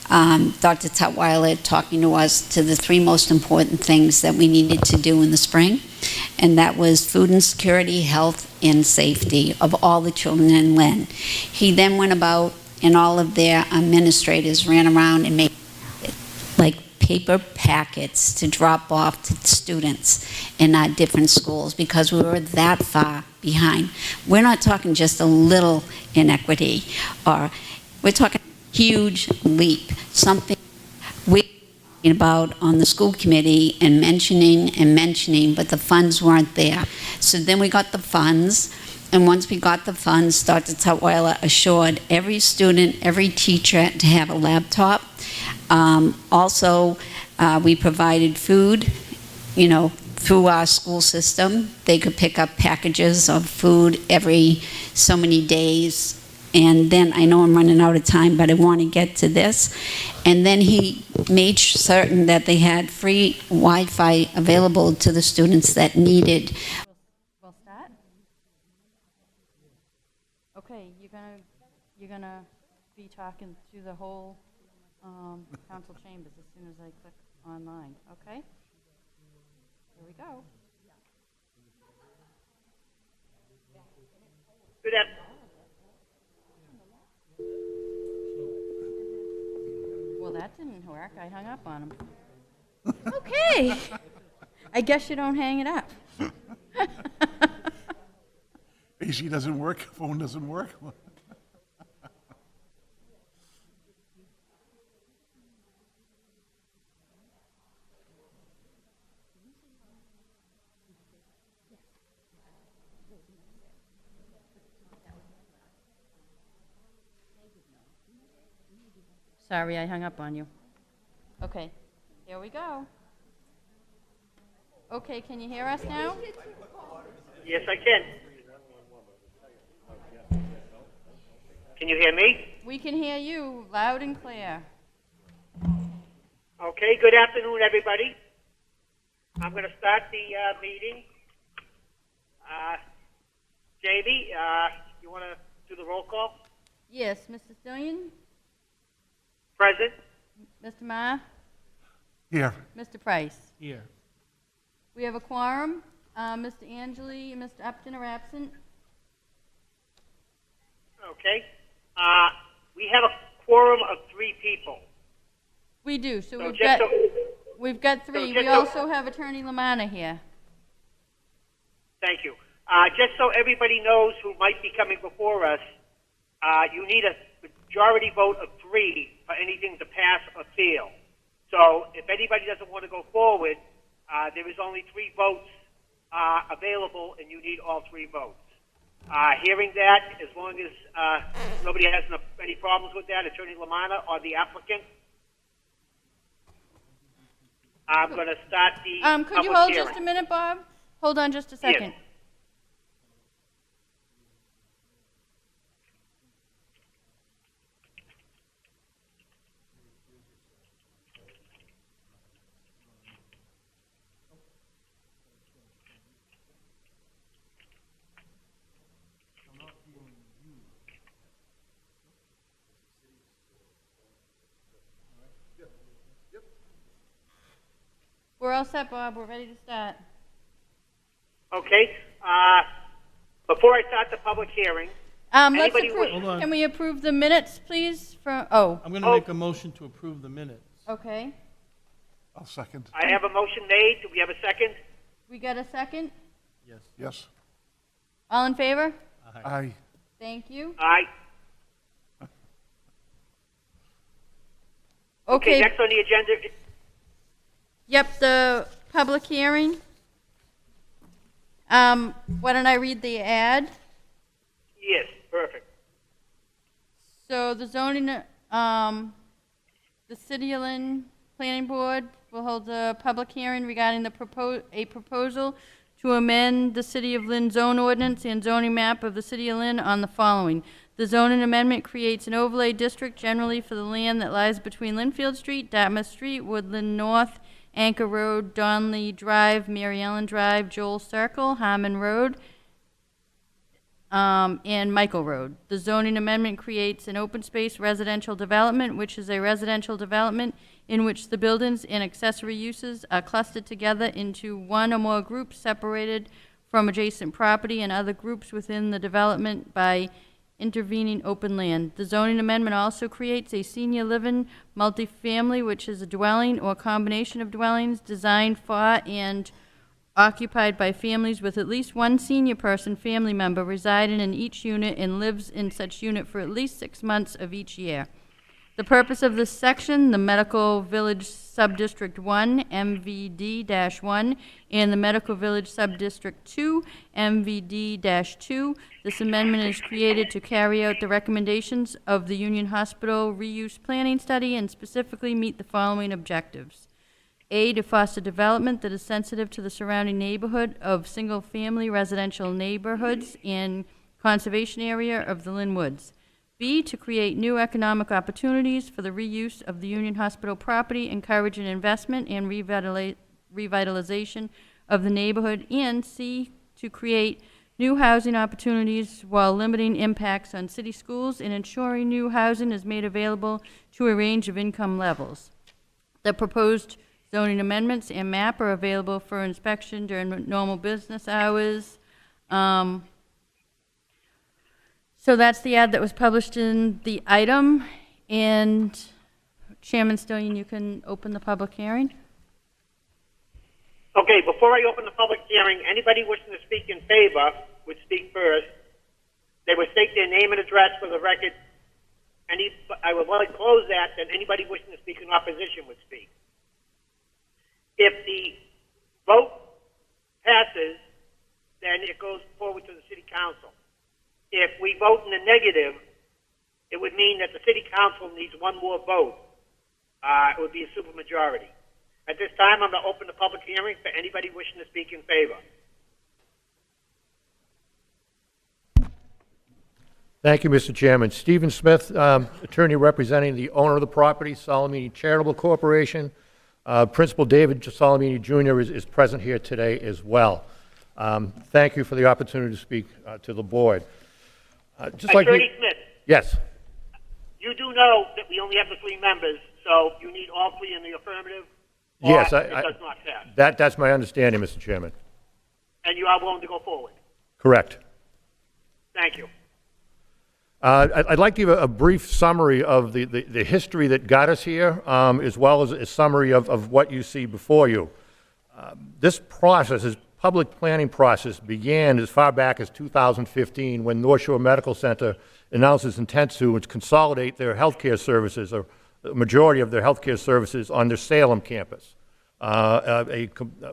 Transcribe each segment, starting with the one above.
Dr. Tutwiler talking to us to the three most important things that we needed to do in the spring, and that was food insecurity, health, and safety of all the children in Lynn. He then went about, and all of their administrators ran around and made like paper packets to drop off to students in our different schools because we were that far behind. We're not talking just a little inequity, or we're talking huge leap, something we're talking about on the school committee and mentioning, but the funds weren't there. So then we got the funds, and once we got the funds, Dr. Tutwiler assured every student, every teacher to have a laptop. Also, we provided food, through our school system. They could pick up packages of food every so many days. And then, I know I'm running out of time, but I want to get to this. And then he made certain that they had free Wi-Fi available to the students that needed. We'll start. Okay, you're gonna be talking to the whole council chambers as soon as I click online. Okay. Here we go. Good afternoon. Well, that didn't work. I hung up on him. Okay. I guess you don't hang it up. AC doesn't work, phone doesn't work. Sorry, I hung up on you. Okay, here we go. Okay, can you hear us now? Yes, I can. Can you hear me? We can hear you loud and clear. Okay, good afternoon, everybody. I'm going to start the meeting. Jamie, you want to do the roll call? Yes, Mr. Stillion, Present. Mr. Ma, Here. Mr. Price. Here. We have a quorum. Mr. Angeli and Mr. Upton are absent. Okay. We have a quorum of 3 people. We do, so So we've got 3. just We also have Attorney Lamanna here. Thank you. Just so everybody knows who might be coming before us, you need a majority vote of 3 for anything to pass or fail. So if anybody doesn't want to go forward, there is only 3 votes available, and you need all 3 votes. Hearing that, as long as nobody has any problems with that, Attorney Lamanna or the applicant, I'm going to start the Could you public hold hearing. just a minute, Bob? Hold on just a second. Yes. We're all set, Bob. We're ready to start. Okay. Before I start the public hearing, Let's Anybody approve. Hold on. Can we approve the minutes, please? I'm going to Oh. make a motion to approve the minutes. Okay. I'll second. I have a motion made. Do we have a second? We got a second? Yes. Yes. All in favor? Aye. Thank you. Aye. Okay. Next on the agenda. Yep, the public hearing. Why don't I read the ad? Yes, perfect. So the zoning, the City of Lynn Planning Board will hold a public hearing regarding a proposal to amend the City of Lynn zone ordinance and zoning map of the City of Lynn on the following. The zoning amendment creates an overlay district generally for the land that lies between Linfield Street, Dartmouth Street, Woodland North, Anchor Road, Donley Drive, Mary Ellen Drive, Joel Circle, Harmon Road, and Michael Road. The zoning amendment creates an open space residential development, which is a residential development in which the buildings and accessory uses are clustered together into one or more groups separated from adjacent property and other groups within the development by intervening open land. The zoning amendment also creates a senior living multifamily, which is a dwelling or combination of dwellings designed for and occupied by families with at least one senior person family member residing in each unit and lives in such unit for at least 6 months of each year. The purpose of this section, the Medical Village Subdistrict 1, MVD-1, and the Medical Village Subdistrict 2, MVD-2. This amendment is created to carry out the recommendations of the Union Hospital Reuse Planning Study and specifically meet the following objectives. A, to foster development that is sensitive to the surrounding neighborhood of single-family residential neighborhoods and conservation area of the Lynn Woods. B, to create new economic opportunities for the reuse of the Union Hospital property, encouraging investment and revitalization of the neighborhood. And C, to create new housing opportunities while limiting impacts on city schools and ensuring new housing is made available to a range of income levels. The proposed zoning amendments and map are available for inspection during normal business hours. So that's the ad that was published in the item. And Chairman Stillian, you can open the public hearing. Okay, before I open the public hearing, anybody wishing to speak in favor would speak first. They would state their name and address for the record. I would like to close that, then anybody wishing to speak in opposition would speak. If the vote passes, then it goes forward to the city council. If we vote in the negative, it would mean that the city council needs one more vote. It would be a supermajority. At this time, I'm going to open the public hearing for anybody wishing to speak in favor. Thank you, Mr. Chairman. Stephen Smith, attorney representing the owner of the property, Salamini Charitable Corporation. Principal David Salamini Jr. is present here today as well. Thank you for the opportunity to speak to the board. Attorney Smith. Yes. You do know that we only have the 3 members, so you need all 3 in the affirmative? Yes, it does not pass. That's my understanding, Mr. Chairman. And you are willing to go forward? Correct. Thank you. I'd like to give a brief summary of the history that got us here, as well as a summary of what you see before you. This process, this public planning process, began as far back as 2015 when North Shore Medical Center announced its intent to consolidate their healthcare services, or the majority of their healthcare services, on their Salem campus. A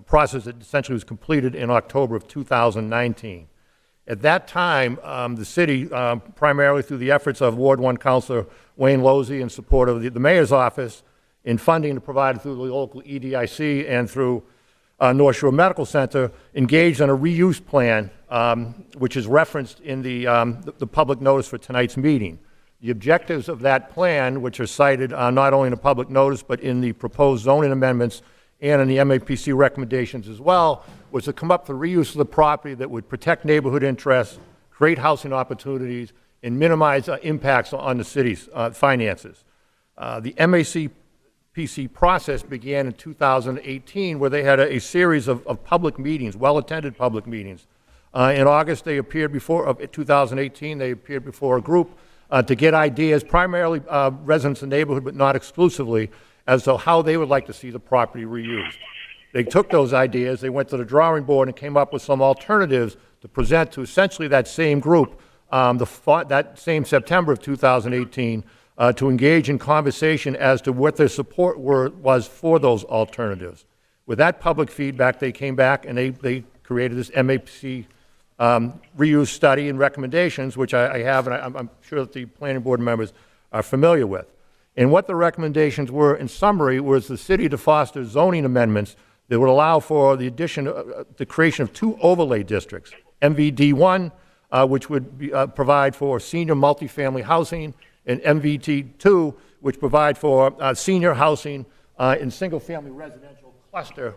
process that essentially was completed in October of 2019. At that time, the city, primarily through the efforts of Ward 1 Councilor Wayne Losey in support of the mayor's office, in funding provided through the local EDIC and through North Shore Medical Center, engaged on a reuse plan, which is referenced in the public notice for tonight's meeting. The objectives of that plan, which are cited not only in the public notice but in the proposed zoning amendments and in the MAPC recommendations as well, was to come up with a reuse of the property that would protect neighborhood interests, create housing opportunities, and minimize impacts on the city's finances. The MAPC process began in 2018, where they had a series of public meetings, well-attended public meetings. In August, they appeared before, 2018, they appeared before a group to get ideas, primarily residents of the neighborhood, but not exclusively, as to how they would like to see the property reused. They took those ideas, they went to the drawing board and came up with some alternatives to present to essentially that same group that same September of 2018 to engage in conversation as to what their support was for those alternatives. With that public feedback, they came back and they created this MAPC reuse study and recommendations, which I have, and I'm sure that the planning board members are familiar with. And what the recommendations were, in summary, was the city to foster zoning amendments that would allow for the addition, the creation of 2 overlay districts, MVD1, which would provide for senior multifamily housing, and MVT2, which provide for senior housing in single-family residential cluster,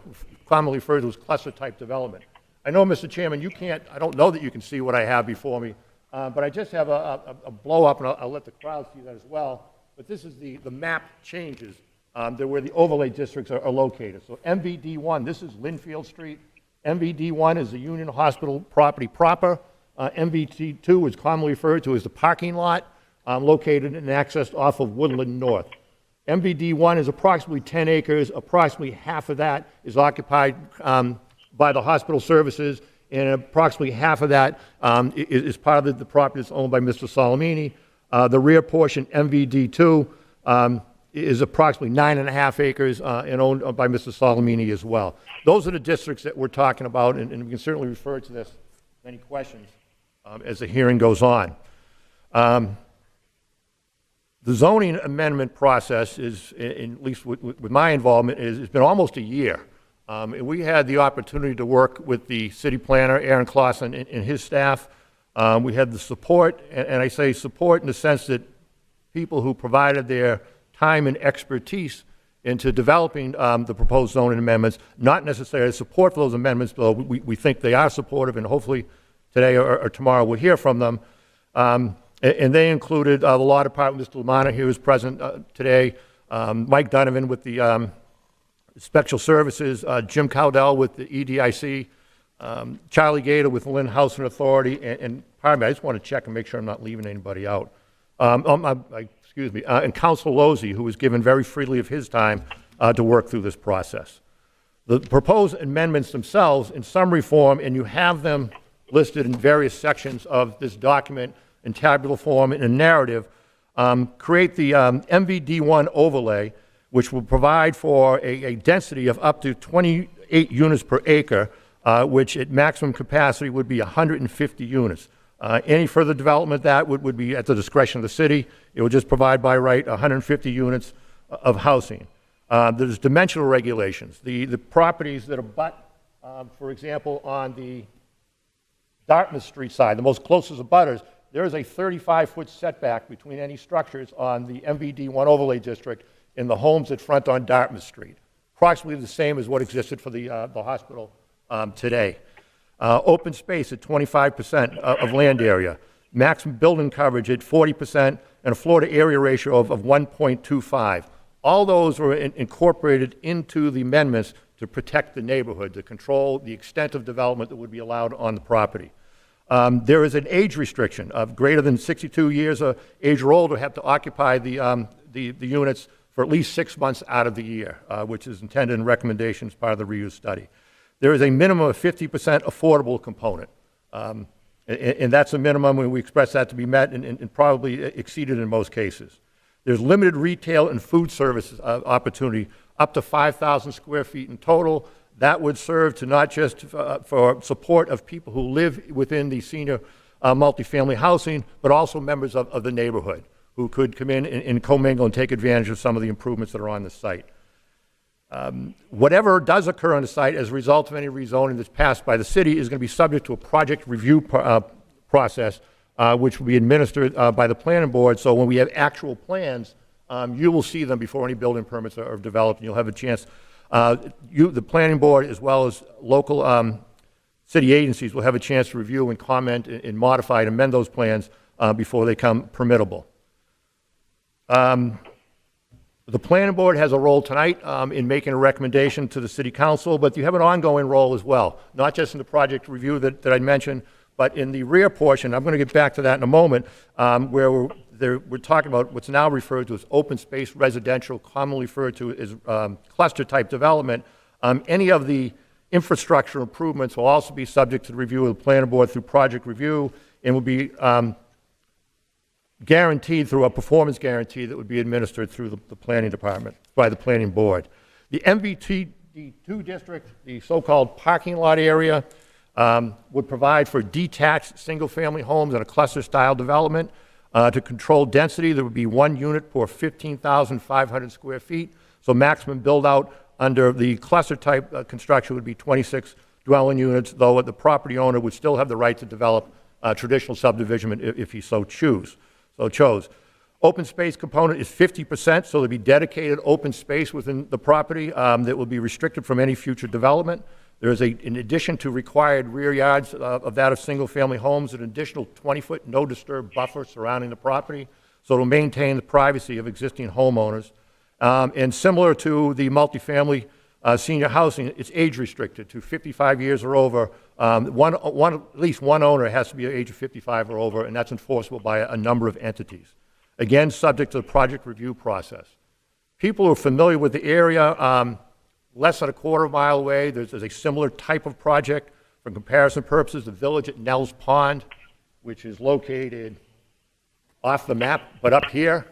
commonly referred to as cluster-type development. I know, Mr. Chairman, you can't, I don't know that you can see what I have before me, But I just have a blow-up, and I'll let the crowd see that as well. But this is the map changes where the overlay districts are located. So MVD1, this is Linfield Street. MVD1 is the Union Hospital property proper. MVD2 is commonly referred to as the parking lot located and accessed off of Woodland North. MVD1 is approximately 10 acres. Approximately half of that is occupied by the hospital services, and approximately half of that is part of the property that's owned by Mr. Salamini. The rear portion, MVD2, is approximately 9.5 acres and owned by Mr. Salamini as well. Those are the districts that we're talking about, and we can certainly refer to this. Any questions as the hearing goes on. The zoning amendment process is, at least with my involvement, it's been almost a year. And we had the opportunity to work with the city planner, Aaron Clausen, and his staff. We had the support, and I say support in the sense that people who provided their time and expertise into developing the proposed zoning amendments, not necessarily support for those amendments, but we think they are supportive, and hopefully today or tomorrow we'll hear from them. And they included the law department, Mr. Lamana here is present today, Mike Donovan with the Special Services, Jim Cowdell with the EDIC, Charlie Gator with the Lynn Housing Authority, and pardon me, I just want to check and make sure I'm not leaving anybody out. Excuse me, and Council Lozzi, who was given very freely of his time to work through this process. The proposed amendments themselves in summary form, and you have them listed in various sections of this document in tabular form and a narrative, create the MVD1 overlay, which will provide for a density of up to 28 units per acre, which at maximum capacity would be 150 units. Any further development that would be at the discretion of the city. It would just provide by right 150 units of housing. There's dimensional regulations. The properties that abut, for example, on the Dartmouth Street side, the most closest abutters, there is a 35-foot setback between any structures on the MVD1 overlay district and the homes that front on Dartmouth Street. Approximately the same as what existed for the hospital today. Open space at 25% of land area. Maximum building coverage at 40% and a floor to area ratio of 1.25. All those were incorporated into the amendments to protect the neighborhood, to control the extent of development that would be allowed on the property. There is an age restriction of greater than 62 years of age or older have to occupy the units for at least 6 months out of the year, which is intended in recommendations part of the reuse study. There is a minimum of 50% affordable component, and that's a minimum, and we expect that to be met and probably exceeded in most cases. There's limited retail and food service opportunity, up to 5,000 square feet in total. That would serve to not just for support of people who live within the senior multifamily housing, but also members of the neighborhood who could come in and commingle and take advantage of some of the improvements that are on the site. Whatever does occur on the site as a result of any rezoning that's passed by the city is going to be subject to a project review process, which will be administered by the planning board. So when we have actual plans, you will see them before any building permits are developed, and you'll have a chance. The planning board, as well as local city agencies, will have a chance to review and comment and modify and amend those plans before they come permittable. The planning board has a role tonight in making a recommendation to the city council, but you have an ongoing role as well, not just in the project review that I mentioned, but in the rear portion. I'm going to get back to that in a moment, where we're talking about what's now referred to as open space residential, commonly referred to as cluster type development. Any of the infrastructure improvements will also be subject to the review of the planning board through project review, and will be guaranteed through a performance guarantee that would be administered through the planning department by the planning board. The MVD2 district, the so-called parking lot area, would provide for detached single-family homes and a cluster-style development. To control density, there would be 1 unit per 15,500 square feet. So maximum build-out under the cluster-type construction would be 26 dwelling units, though the property owner would still have the right to develop traditional subdivision if he so chose. Open space component is 50%, so there'll be dedicated open space within the property that will be restricted from any future development. There is in addition to required rear yards of that of single-family homes, an additional 20-foot no-disturb buffer surrounding the property, so it'll maintain the privacy of existing homeowners. And similar to the multifamily senior housing, it's age restricted to 55 years or over. At least one owner has to be the age of 55 or over, and that's enforceable by a number of entities. Again, subject to the project review process. People who are familiar with the area, less than a quarter mile away, there's a similar type of project. For comparison purposes, the village at Nell's Pond, which is located off the map, but up here.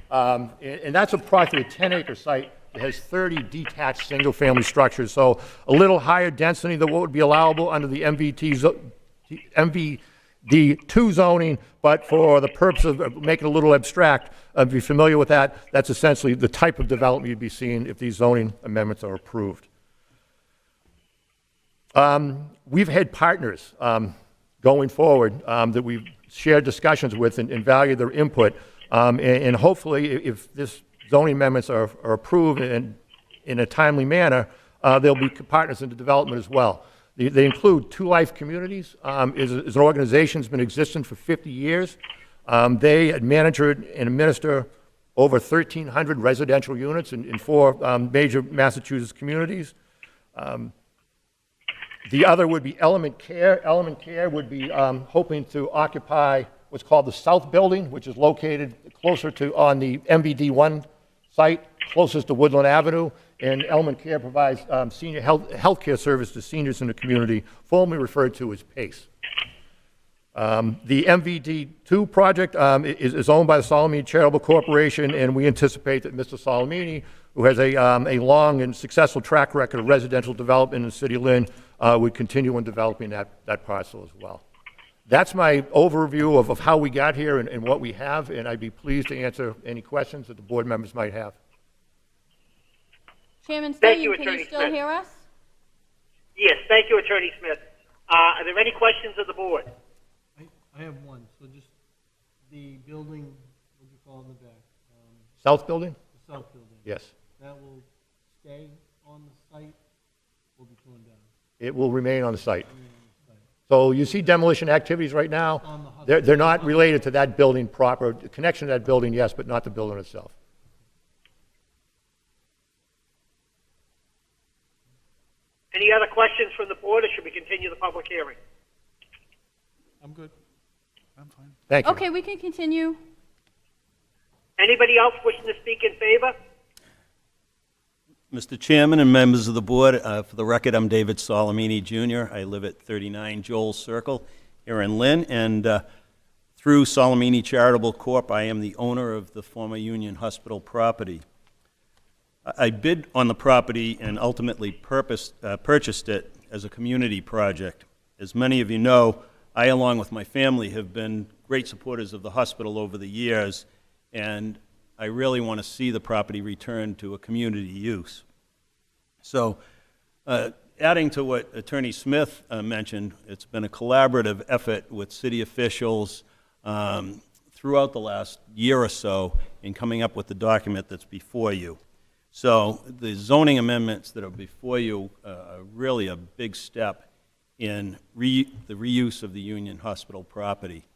And that's approximately a 10-acre site that has 30 detached single-family structures, so a little higher density than what would be allowable under the MVD2 zoning, but for the purpose of making it a little abstract, if you're familiar with that, that's essentially the type of development you'd be seeing if these zoning amendments are approved. We've had partners going forward that we've shared discussions with and value their input, and hopefully if this zoning amendments are approved in a timely manner, there'll be partners in the development as well. They include Two Life Communities, is an organization that's been existing for 50 years. They manage and administer over 1,300 residential units in 4 major Massachusetts communities. The other would be Element Care. Element Care would be hoping to occupy what's called the South Building, which is located closer to on the MVD1 site, closest to Woodland Avenue. And Element Care provides senior health care service to seniors in the community, formerly referred to as PACE. The MVD2 project is owned by the Solomini Charitable Corporation, and we anticipate that Mr. Solomini, who has a long and successful track record of residential development in the city of Lynn, would continue in developing that parcel as well. That's my overview of how we got here and what we have, and I'd be pleased to answer any questions that the board members might have. Chairman Thank Stein, you, can Attorney you still Smith. hear us? Yes, thank you, Attorney Smith. Are there any questions of the board? I have one. So just the building, what do you call in the back? South Building? The south building. Yes. That will stay on the site or be torn down? It will remain on the site. So you see demolition activities right now. They're not related to that building proper. The connection to that building, yes, but not the building itself. Any other questions from the board, or should we continue the public hearing? I'm good. I'm fine. Thank you. Okay, we can continue. Anybody else wishing to speak in favor? Mr. Chairman and members of the board, for the record, I'm David Solomini, Jr. I live at 39 Joel Circle here in Lynn, and through Solomini Charitable Corp., I am the owner of the former Union Hospital property. I bid on the property and ultimately purchased it as a community project. As many of you know, I, along with my family, have been great supporters of the hospital over the years, and I really want to see the property returned to a community use. So, adding to what Attorney Smith mentioned, it's been a collaborative effort with city officials throughout the last year or so in coming up with the document that's before you. So the zoning amendments that are before you are really a big step in the reuse of the Union Hospital property.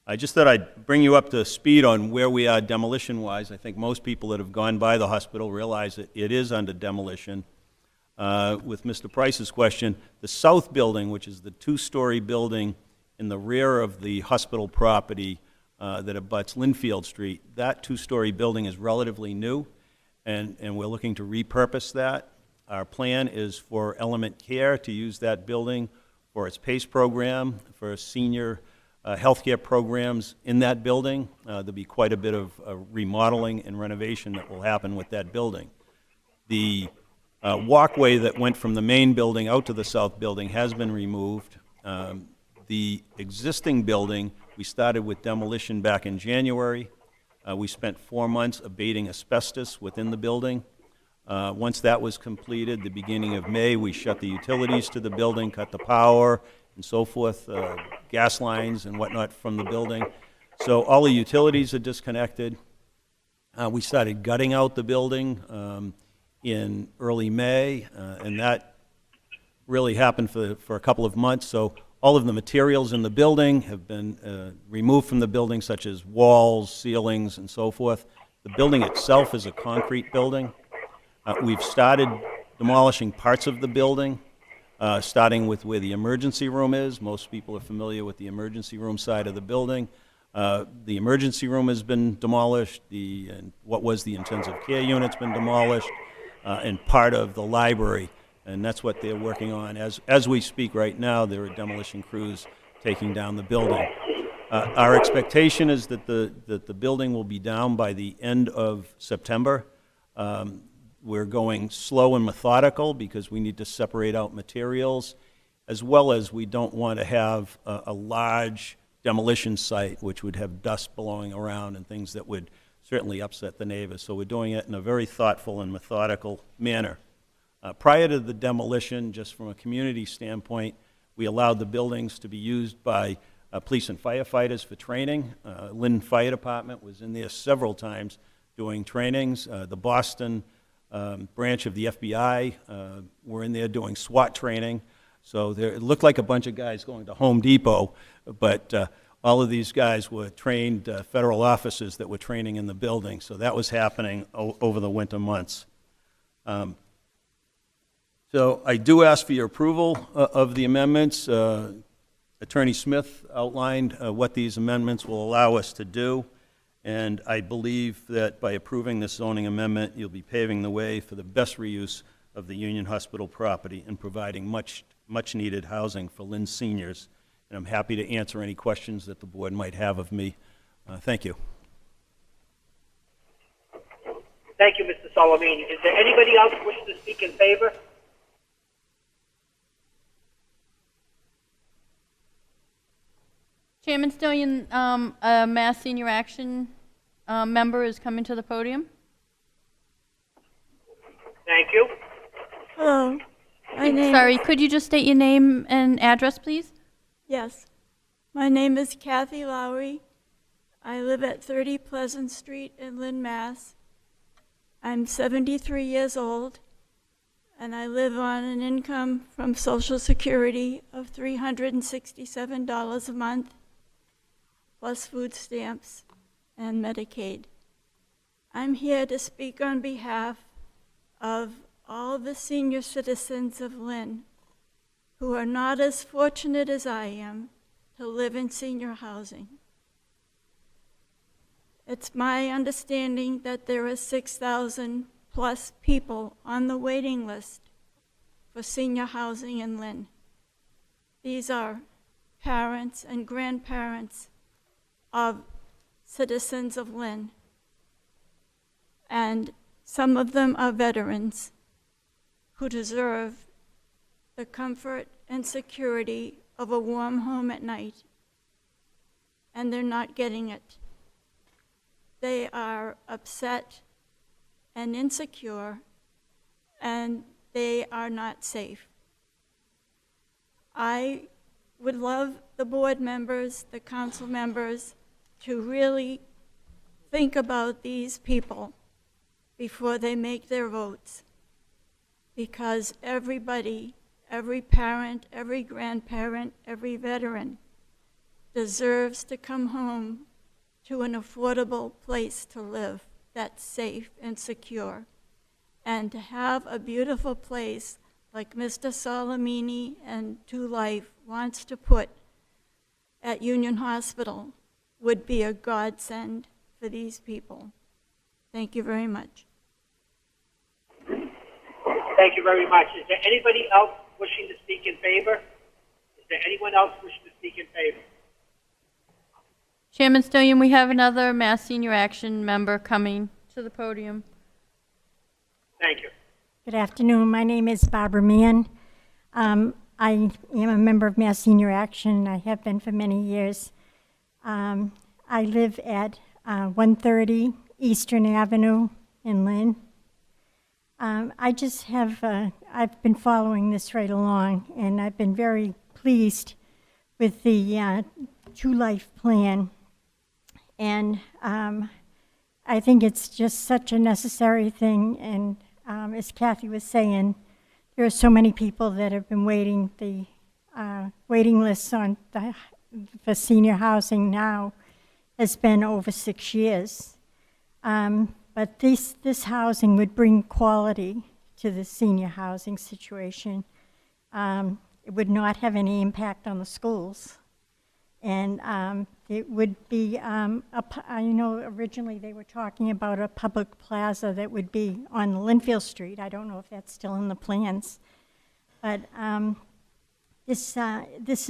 I just thought I'd bring you up to speed on where we are demolition-wise. I think most people that have gone by the hospital realize that it is under demolition. With Mr. Price's question, the south building, which is the 2-story building in the rear of the hospital property that abuts Linfield Street, that 2-story building is relatively new, and we're looking to repurpose that. Our plan is for Element Care to use that building for its PACE program, for senior healthcare programs in that building. There'll be quite a bit of remodeling and renovation that will happen with that building. The walkway that went from the main building out to the south building has been removed. The existing building, we started with demolition back in January. We spent 4 months abating asbestos within the building. Once that was completed, the beginning of May, we shut the utilities to the building, cut the power, and so forth, gas lines and whatnot from the building. So all the utilities are disconnected. We started gutting out the building in early May, and that really happened for a couple of months. So all of the materials in the building have been removed from the building, such as walls, ceilings, and so forth. The building itself is a concrete building. We've started demolishing parts of the building, starting with where the emergency room is. Most people are familiar with the emergency room side of the building. The emergency room has been demolished. And what was the intensive care unit's been demolished, and part of the library. And that's what they're working on. As we speak right now, there are demolition crews taking down the building. Our expectation is that the building will be down by the end of September. We're going slow and methodical because we need to separate out materials, as well as we don't want to have a large demolition site which would have dust blowing around and things that would certainly upset the neighbors. So we're doing it in a very thoughtful and methodical manner. Prior to the demolition, just from a community standpoint, we allowed the buildings to be used by police and firefighters for training. Lynn Fire Department was in there several times doing trainings. The Boston branch of the FBI were in there doing SWAT training. So it looked like a bunch of guys going to Home Depot, but all of these guys were trained federal officers that were training in the building. So that was happening over the winter months. So I do ask for your approval of the amendments. Attorney Smith outlined what these amendments will allow us to do, and I believe that by approving this zoning amendment, you'll be paving the way for the best reuse of the Union Hospital property and providing much-needed housing for Lynn seniors. And I'm happy to answer any questions that the board might have of me. Thank you. Thank you, Mr. Solomini. Is there anybody else who wishes to speak in favor? Chairman Stillion, a Mass Senior Action member is coming to the podium. Thank you. Hello. Sorry, could you just state your name and address, please? Yes. My name is Kathy Lowry. I live at 30 Pleasant Street in Lynn, Mass. I'm 73 years old, and I live on an income from Social Security of $367 a month, plus food stamps and Medicaid. I'm here to speak on behalf of all the senior citizens of Lynn who are not as fortunate as I am to live in senior housing. It's my understanding that there are 6,000 plus people on the waiting list for senior housing in Lynn. These are parents and grandparents of citizens of Lynn, and some of them are veterans who deserve the comfort and security of a warm home at night, and they're not getting it. They are upset and insecure, and they are not safe. I would love the board members, the council members, to really think about these people before they make their votes, because everybody, every parent, every grandparent, every veteran deserves to come home to an affordable place to live that's safe and secure, and to have a beautiful place like Mr. Solomini and To Life wants to put at Union Hospital would be a godsend for these people. Thank you very much. Thank you very much. Is there anybody else wishing to speak in favor? Is there anyone else wishing to speak in favor? Chairman Stillion, we have another Mass Senior Action member coming to the podium. Thank you. Good afternoon. My name is Barbara Mann. I am a member of Mass Senior Action. I have been for many years. I live at 130 Eastern Avenue in Lynn. I just have, I've been following this right along, and I've been very pleased with the True Life plan. And I think it's just such a necessary thing, and as Kathy was saying, there are so many people that have been waiting. The waiting lists for senior housing now has been over 6 years. But this housing would bring quality to the senior housing situation. It would not have any impact on the schools. And it would be, I know originally they were talking about a public plaza that would be on Linfield Street. I don't know if that's still in the plans. But this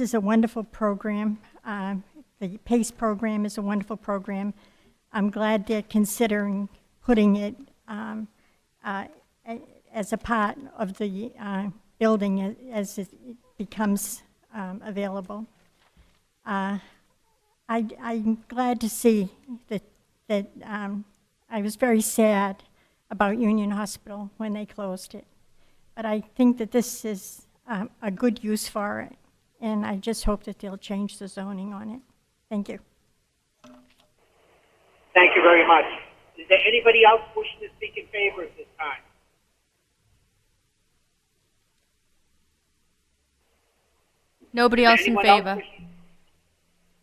is a wonderful program. The PACE program is a wonderful program. I'm glad they're considering putting it as a part of the building as it becomes available. I'm glad to see that I was very sad about Union Hospital when they closed it. But I think that this is a good use for it, and I just hope that they'll change the zoning on it. Thank you. Thank you very much. Is there anybody else wishing to speak in favor at this time? Nobody else in favor.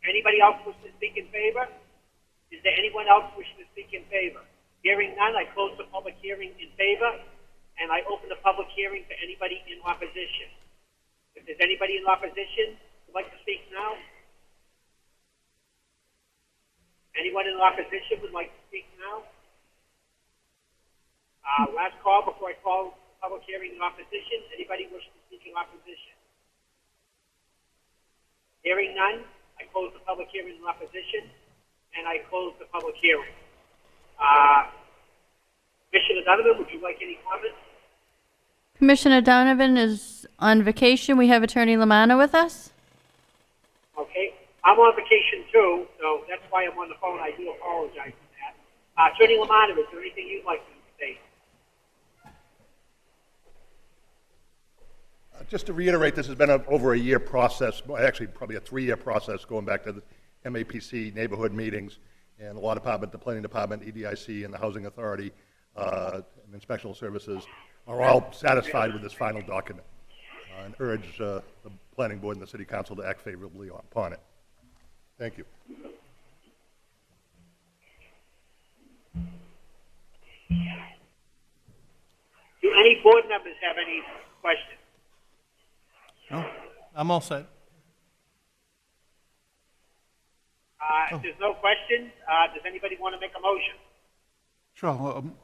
Anybody else wishing to speak in favor? Is there anyone else wishing to speak in favor? Hearing none, I close the public hearing in favor, and I open the public hearing for anybody in opposition. If there's anybody in opposition who'd like to speak now? Anyone in opposition would like to speak now? Last call before I call the public hearing in opposition. Anybody wishing to speak in opposition? Hearing none, I close the public hearing in opposition, and I close the public hearing. Commissioner Donovan, would you like any comments? Commissioner Donovan is on vacation. We have Attorney Lamanna with us. Okay. I'm on vacation too, so that's why I'm on the phone. I do apologize for that. Attorney Lamanna, is there anything you'd like to say? Just to reiterate, this has been over a year process, well, actually probably a 3-year process going back to the MAPC neighborhood meetings and the law department, the planning department, EDIC, and the housing authority and inspectional services are all satisfied with this final document and urge the planning board and the city council to act favorably upon it. Thank you. Do any board members have any questions? No, I'm all set. If there's no questions, does anybody want to make a motion? Sure,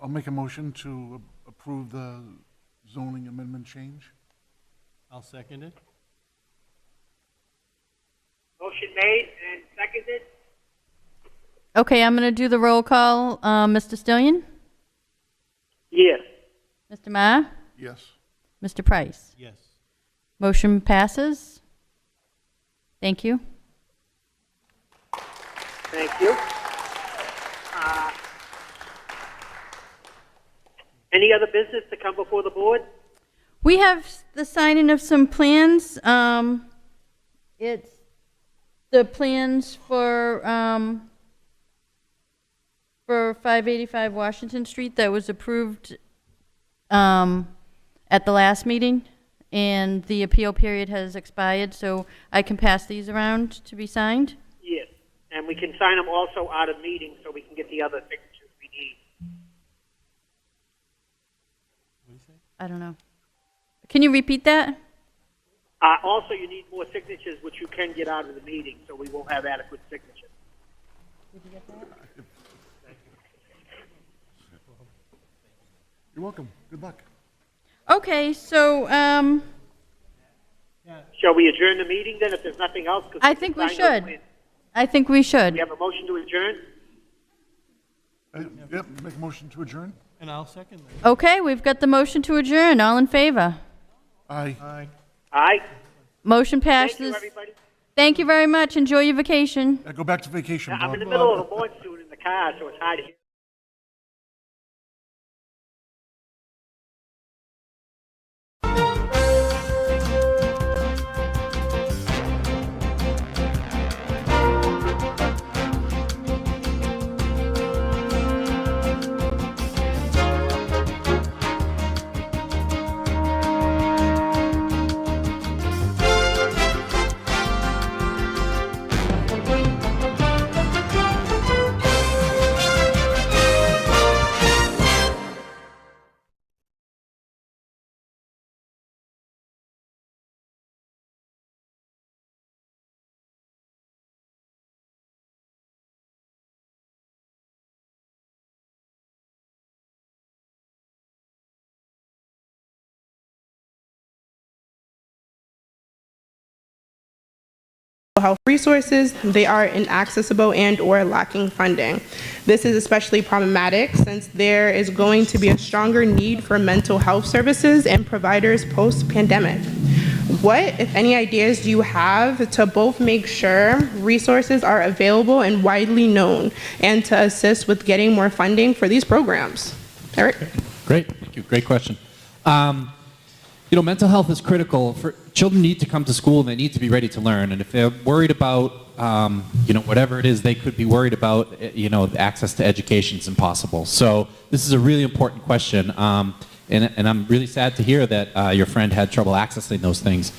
I'll make a motion to approve the zoning amendment change. I'll second it. Motion made and seconded. Okay, I'm going to do the roll call. Mr. Stillion? Yes. Mr. Ma? Yes. Mr. Price? Yes. Motion passes. Thank you. Thank you. Any other business to come before the board? We have the signing of some plans. It's the plans for 585 Washington Street that was approved at the last meeting, and the appeal period has expired, so I can pass these around to be signed. Yes. And we can sign them also out of meeting so we can get the other signatures we need. I don't know. Can you repeat that? Also, you need more signatures, which you can get out of the meeting, so we won't have adequate signatures. Did you get that? You're welcome. Good luck. Okay, so Shall we adjourn the meeting then if there's nothing else? 'Cause I can think we sign those should. plans. I think we should. We have a motion to adjourn? Yep, make a motion to adjourn. And I'll second that. Okay, we've got the motion to adjourn. All in favor? Aye. Aye. Aye. Motion Thank passes. you, everybody. Thank you very much. Enjoy your vacation. Go back to vacation, I'm in Bob. the middle of a monsoon in the car, so it's hard to hear. health resources, they are inaccessible and or lacking funding. This is especially problematic since there is going to be a stronger need for mental health services and providers post-pandemic. What, if any, ideas do you have to both make sure resources are available and widely known, and to assist with getting more funding for these programs? Eric? Great, thank you. Great question. You know, mental health is critical. Children need to come to school and they need to be ready to learn. And if they're worried about, you know, whatever it is they could be worried about, you know, access to education is impossible. So this is a really important question. And I'm really sad to hear that your friend had trouble accessing those things.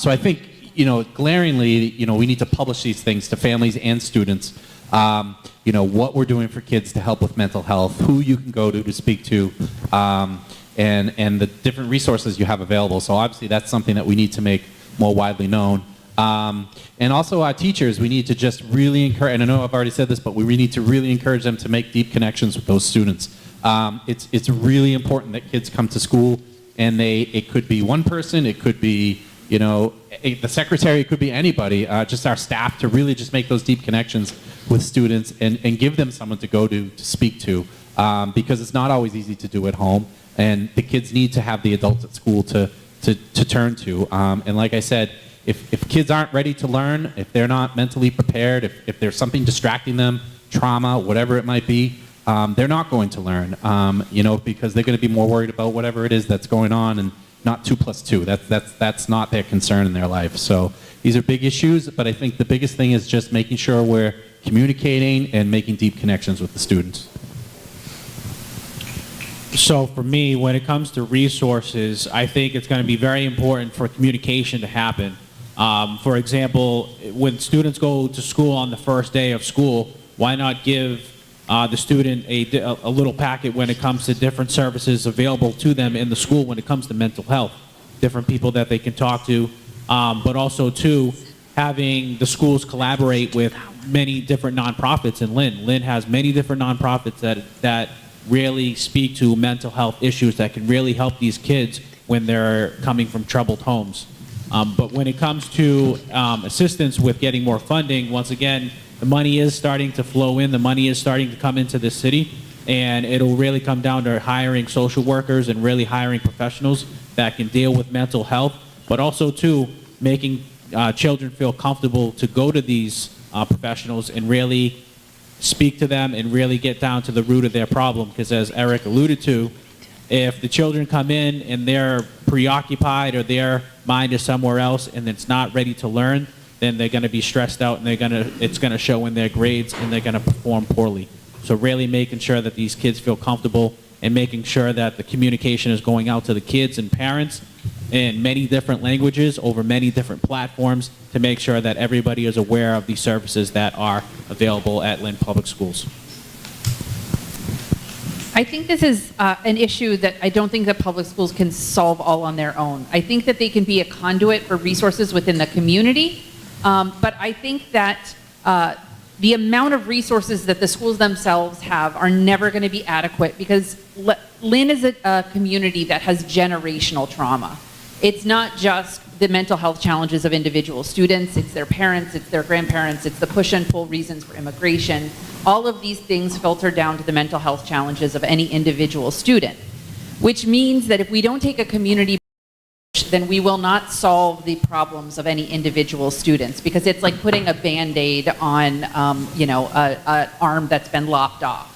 So I think, you know, glaringly, you know, we need to publish these things to families and students. You know, what we're doing for kids to help with mental health, who you can go to speak to, and the different resources you have available. So obviously that's something that we need to make more widely known. And also our teachers, we need to just really encourage, and I know I've already said this, but we need to really encourage them to make deep connections with those students. It's really important that kids come to school and it could be one person, it could be, you know, the secretary, it could be anybody, just our staff, to really just make those deep connections with students and give them someone to go to speak to, because it's not always easy to do at home, and the kids need to have the adults at school to turn to. And like I said, if kids aren't ready to learn, if they're not mentally prepared, if there's something distracting them, trauma, whatever it might be, they're not going to learn, you know, because they're going to be more worried about whatever it is that's going on, and not 2 + 2. That's not their concern in their life. So these are big issues, but I think the biggest thing is just making sure we're communicating and making deep connections with the students. So for me, when it comes to resources, I think it's going to be very important for communication to happen. For example, when students go to school on the first day of school, why not give the student a little packet when it comes to different services available to them in the school when it comes to mental health, different people that they can talk to, but also too, having the schools collaborate with many different nonprofits in Lynn. Lynn has many different nonprofits that really speak to mental health issues that can really help these kids when they're coming from troubled homes. But when it comes to assistance with getting more funding, once again, the money is starting to flow in, the money is starting to come into this city, and it'll really come down to hiring social workers and really hiring professionals that can deal with mental health, but also too, making children feel comfortable to go to these professionals and really speak to them and really get down to the root of their problem. Because as Eric alluded to, if the children come in and they're preoccupied or their mind is somewhere else and it's not ready to learn, then they're going to be stressed out and it's going to show in their grades and they're going to perform poorly. So really making sure that these kids feel comfortable and making sure that the communication is going out to the kids and parents in many different languages over many different platforms to make sure that everybody is aware of the services that are available at Lynn Public Schools. I think this is an issue that I don't think that public schools can solve all on their own. I think that they can be a conduit for resources within the community, but I think that the amount of resources that the schools themselves have are never going to be adequate, because Lynn is a community that has generational trauma. It's not just the mental health challenges of individual students, it's their parents, it's their grandparents, it's the push and pull reasons for immigration. All of these things filter down to the mental health challenges of any individual student, which means that if we don't take a community approach, then we will not solve the problems of any individual students, because it's like putting a Band-Aid on an arm that's been lopped off.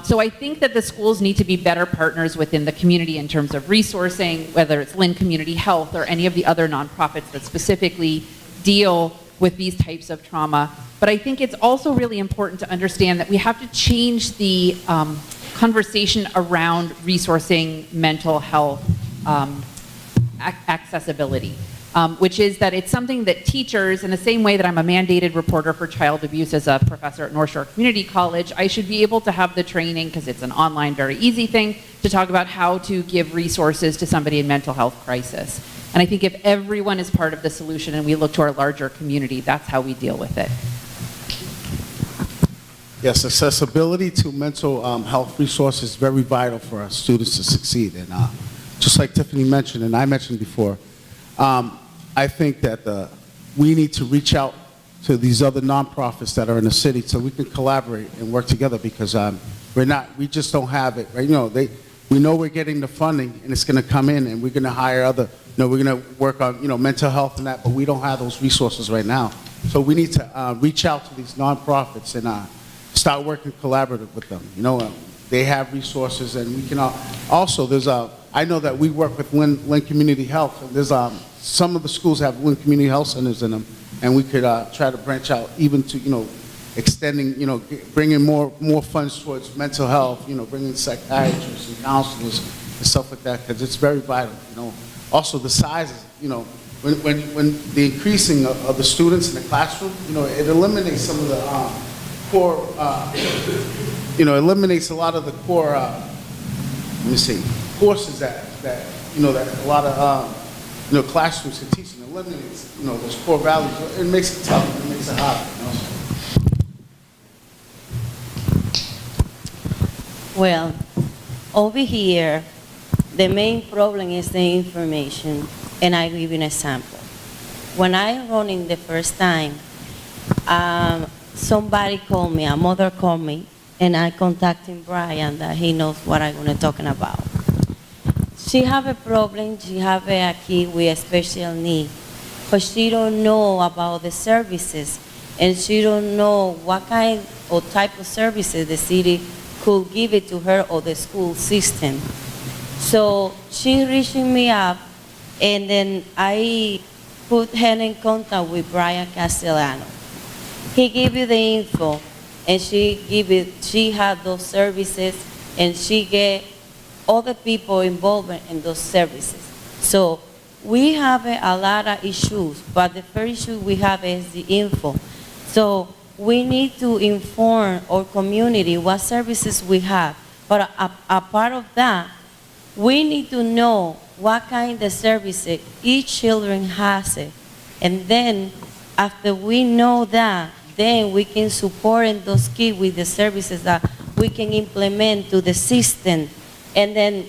So I think that the schools need to be better partners within the community in terms of resourcing, whether it's Lynn Community Health or any of the other nonprofits that specifically deal with these types of trauma. But I think it's also really important to understand that we have to change the conversation around resourcing mental health accessibility. Which is that it's something that teachers, in the same way that I'm a mandated reporter for child abuse as a professor at North Shore Community College, I should be able to have the training, because it's an online, very easy thing, to talk about how to give resources to somebody in mental health crisis. And I think if everyone is part of the solution and we look to our larger community, that's how we deal with it. Yes, accessibility to mental health resources is very vital for our students to succeed. And just like Tiffany mentioned, and I mentioned before, I think that the we need to reach out to these other nonprofits that are in the city so we can collaborate and work together because we just don't have it, right? We know we're getting the funding and it's going to come in and we're going to hire other, we're going to work on, mental health and that, but we don't have those resources right now. So we need to reach out to these nonprofits and start working collaborative with them. They have resources and we can also, I know that we work with Lynn Community Health, and there's some of the schools have Lynn Community Health Centers in them, and we could try to branch out even to, extending, bringing more funds towards mental health, bringing psychiatrists and counselors and stuff like that, because it's very vital, Also the sizes, when the increasing of the students in the classroom, it eliminates some of the core, eliminates a lot of the core, courses that a lot of, classrooms can teach, and eliminates, those core values. It makes it tough, it makes it hard, Well, over here, the main problem is the information, and I give you an example. When I running the first time, somebody called me, a mother called me, and I contacted Brian that he knows what I'm going to talking about. She have a problem, she have a kid with a special need, but she don't know about the services, and she don't know what kind or type of services the city could give it to her or the school system. So she reaching me up, and then I put her in contact with Brian Castellano. He gave you the info, and she had those services, and she get other people involved in those services. So we have a lot of issues, but the first issue we have is the info. So we need to inform our community what services we have. But a part of that, we need to know what kind of services each children has it. And then after we know that, then we can support those kids with the services that we can implement to the system. And then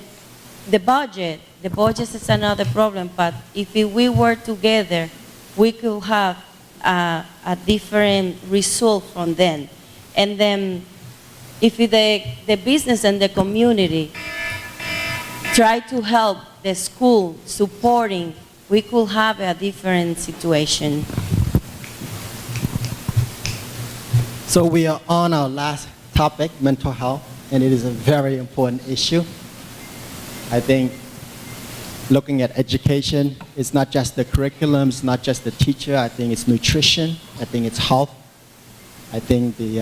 the budget is another problem, but if we work together, we could have a different result from them. And then if the business and the community try to help the school supporting, we could have a different situation. So we are on our last topic, mental health, and it is a very important issue. I think looking at education, it's not just the curriculum, it's not just the teacher, I think it's nutrition, I think it's health. I think the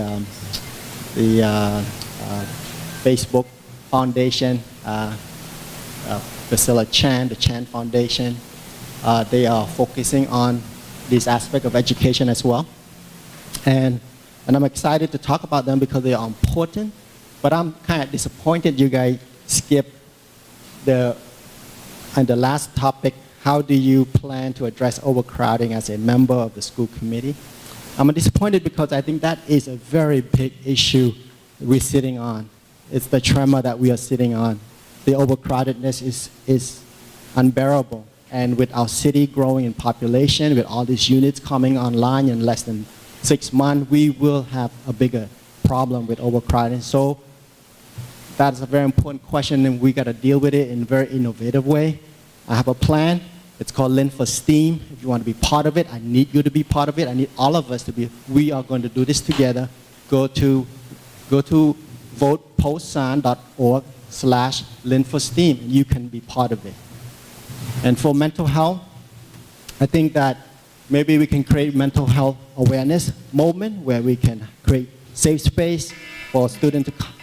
Facebook Foundation, Priscilla Chan, the Chan Foundation, they are focusing on this aspect of education as well. And I'm excited to talk about them because they are important, but I'm kind of disappointed you guys skipped the last topic. How do you plan to address overcrowding as a member of the school committee? I'm disappointed because I think that is a very big issue we're sitting on. It's the tremor that we are sitting on. The overcrowdedness is unbearable. And with our city growing in population, with all these units coming online in less than 6 months, we will have a bigger problem with overcrowding. So that's a very important question, and we got to deal with it in a very innovative way. I have a plan. It's called Lynn for STEAM. If you want to be part of it, I need you to be part of it. I need all of us to be. We are going to do this together. Go to votePostSign.org/Lynn for STEAM, and you can be part of it. And for mental health, I think that maybe we can create mental health awareness movement where we can create safe space for students to come.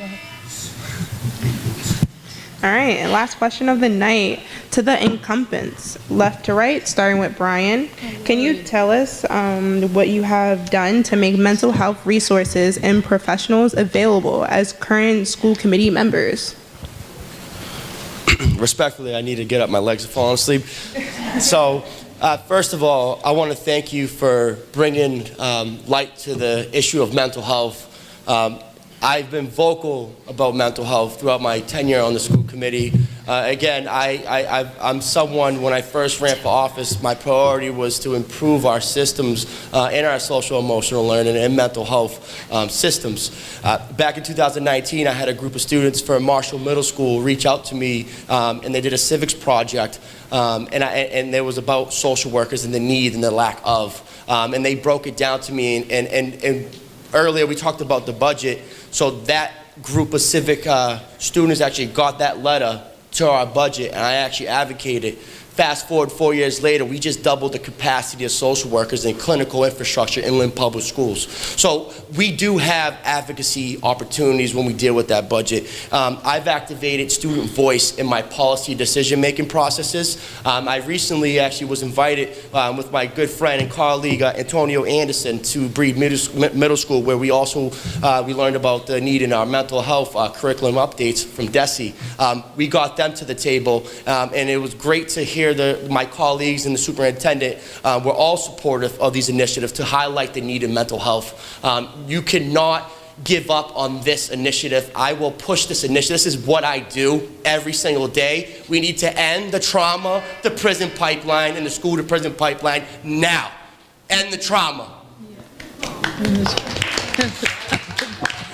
All right, and last question of the night to the incumbents, left to right, starting with Brian. Can you tell us what you have done to make mental health resources and professionals available as current school committee members? Respectfully, I need to get up. My legs have fallen asleep. So, first of all, I want to thank you for bringing light to the issue of mental health. I've been vocal about mental health throughout my tenure on the school committee. Again, I'm someone, when I first ran for office, my priority was to improve our systems in our social emotional learning and mental health systems. Back in 2019, I had a group of students from Marshall Middle School reach out to me, and they did a civics project, and it was about social workers and the need and the lack of. And they broke it down to me, and earlier we talked about the budget, so that group of civic students actually got that letter to our budget, and I actually advocated. Fast forward 4 years later, we just doubled the capacity of social workers and clinical infrastructure in Lynn Public Schools. So we do have advocacy opportunities when we deal with that budget. I've activated student voice in my policy decision-making processes. I recently actually was invited with my good friend and colleague Antonio Anderson to Breed Middle School, where we also we learned about the need in our mental health curriculum updates from DESE. We got them to the table, and it was great to hear my colleagues and the superintendent were all supportive of these initiatives to highlight the need in mental health. You cannot give up on this initiative. I will push this initiative. This is what I do every single day. We need to end the trauma, the prison pipeline, and the school to prison pipeline now. End the trauma.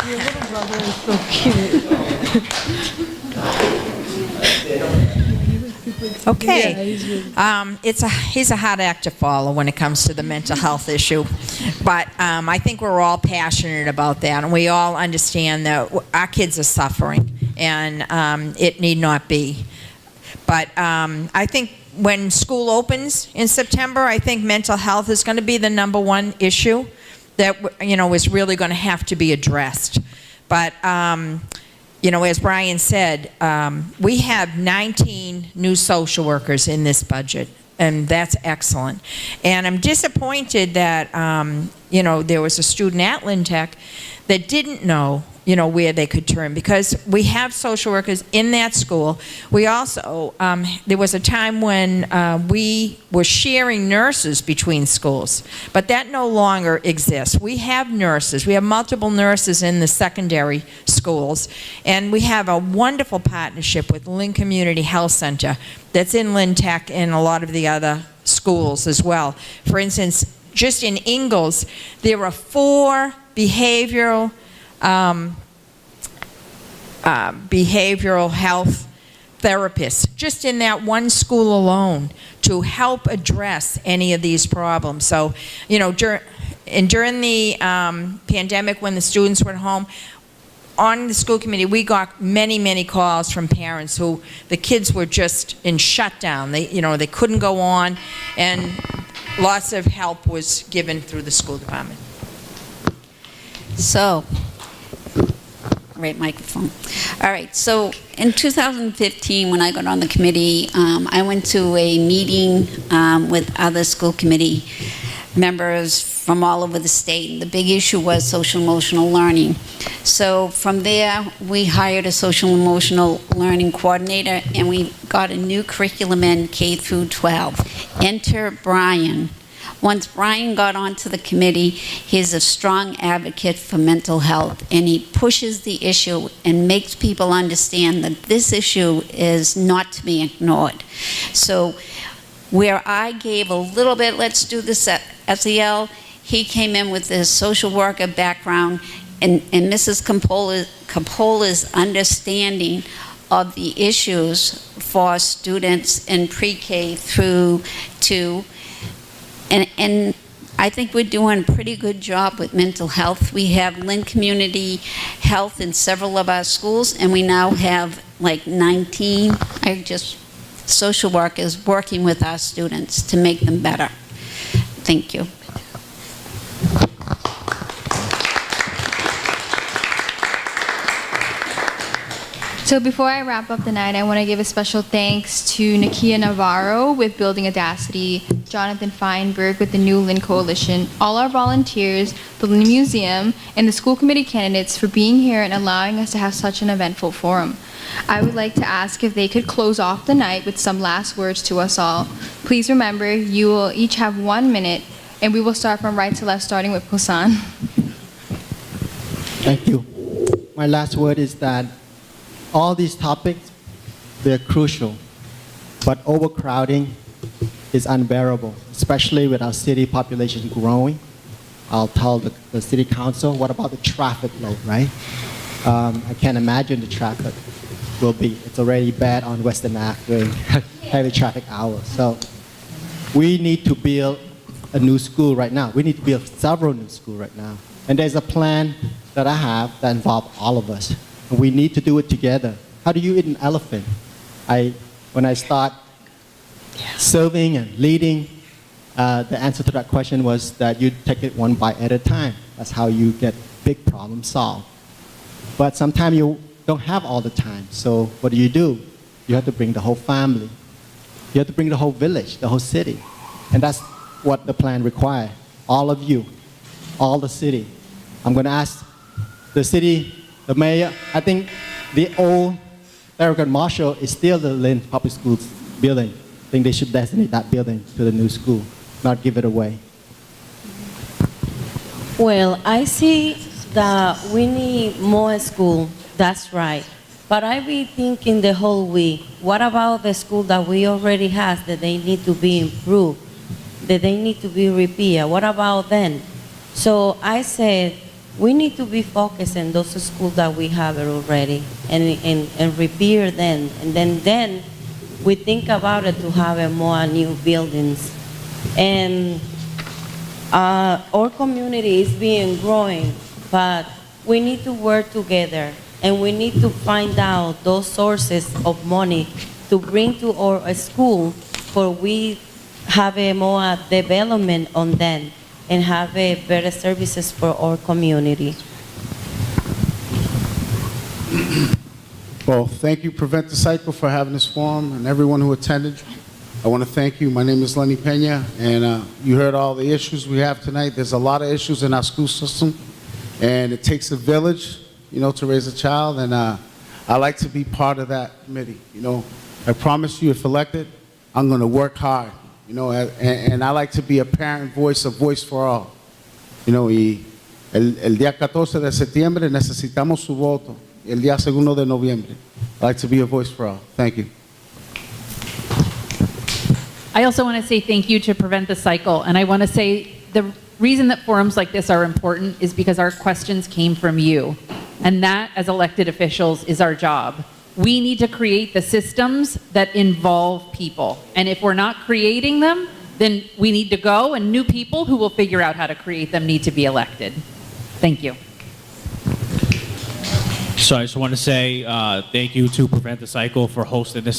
Your little brother is so cute. Okay. He's a hard act to follow when it comes to the mental health issue, but I think we're all passionate about that, and we all understand that our kids are suffering, and it need not be. But I think when school opens in September, I think mental health is going to be the #1 issue that is really going to have to be addressed. But as Brian said, we have 19 new social workers in this budget, and that's excellent. And I'm disappointed that, there was a student at Lynn Tech that didn't know, where they could turn, because we have social workers in that school. We also, there was a time when we were sharing nurses between schools, but that no longer exists. We have nurses. We have multiple nurses in the secondary schools, and we have a wonderful partnership with Lynn Community Health Center that's in Lynn Tech and a lot of the other schools as well. For instance, just in Ingalls, there are 4 behavioral health therapists just in that one school alone to help address any of these problems. So, during the pandemic, when the students were at home, on the school committee, we got many, many calls from parents who the kids were just in shutdown. They couldn't go on, and lots of help was given through the school department. So, right microphone. All right, so in 2015, when I got on the committee, I went to a meeting with other school committee members from all over the state, and the big issue was social emotional learning. So from there, we hired a social emotional learning coordinator, and we got a new curriculum in K through 12. Enter Brian. Once Brian got onto the committee, he's a strong advocate for mental health, and he pushes the issue and makes people understand that this issue is not to be ignored. So where I gave a little bit, let's do this at SEL, he came in with his social worker background and Mrs. Campola's understanding of the issues for students in pre-K through 2. And I think we're doing a pretty good job with mental health. We have Lynn Community Health in several of our schools, and we now have like 19 social workers working with our students to make them better. Thank you. So before I wrap up the night, I want to give a special thanks to Nakia Navarro with Building Audacity, Jonathan Feinberg with the New Lynn Coalition, all our volunteers, the Lynn Museum, and the school committee candidates for being here and allowing us to have such an eventful forum. I would like to ask if they could close off the night with some last words to us all. Please remember, you will each have 1 minute, and we will start from right to left, starting with Poussin. Thank you. My last word is that all these topics they're crucial. But overcrowding is unbearable, especially with our city population growing. I'll tell the city council, what about the traffic load, right? I can't imagine the traffic will be. It's already bad on Western Ave during heavy traffic hours. So we need to build a new school right now. We need to build several new schools right now. And there's a plan that I have that involves all of us. And we need to do it together. How do you eat an elephant? When I start serving and leading, the answer to that question was that you take it one bite at a time. That's how you get big problems solved. But sometimes you don't have all the time. So what do? You have to bring the whole family. You have to bring the whole village, the whole city. And that's what the plan requires. All of you, all the city. I'm going to ask the city, the mayor. I think the old Thurgood Marshall is still the Lynn Public Schools building. I think they should designate that building to the new school, not give it away. Well, I see that we need more school, that's right. But I be thinking the whole week, what about the school that we already have that they need to be improved, that they need to be repaired? What about them? So I said, we need to be focused on those schools that we have already and repair them. And then we think about it to have more new buildings. And our community is being growing, but we need to work together and we need to find out those sources of money to bring to our school for we have a more development on them and have a better services for our community. Well, thank you, Prevent the Cycle, for having this forum, and everyone who attended. I want to thank you. My name is Lenny Pena, and you heard all the issues we have tonight. There's a lot of issues in our school system, and it takes a village, to raise a child, and I like to be part of that committee. I promise you, if elected, I'm going to work hard, and I like to be a parent voice, a voice for all. Y el día 14 de septiembre necesitamos su voto. El día 2 de noviembre. I like to be a voice for all. Thank you. I also want to say thank you to Prevent the Cycle, and I want to say the reason that forums like this are important is because our questions came from you, and that, as elected officials, is our job. We need to create the systems that involve people, and if we're not creating them, then we need to go, and new people who will figure out how to create them need to be elected. Thank you. So I just want to say thank you to Prevent the Cycle for hosting this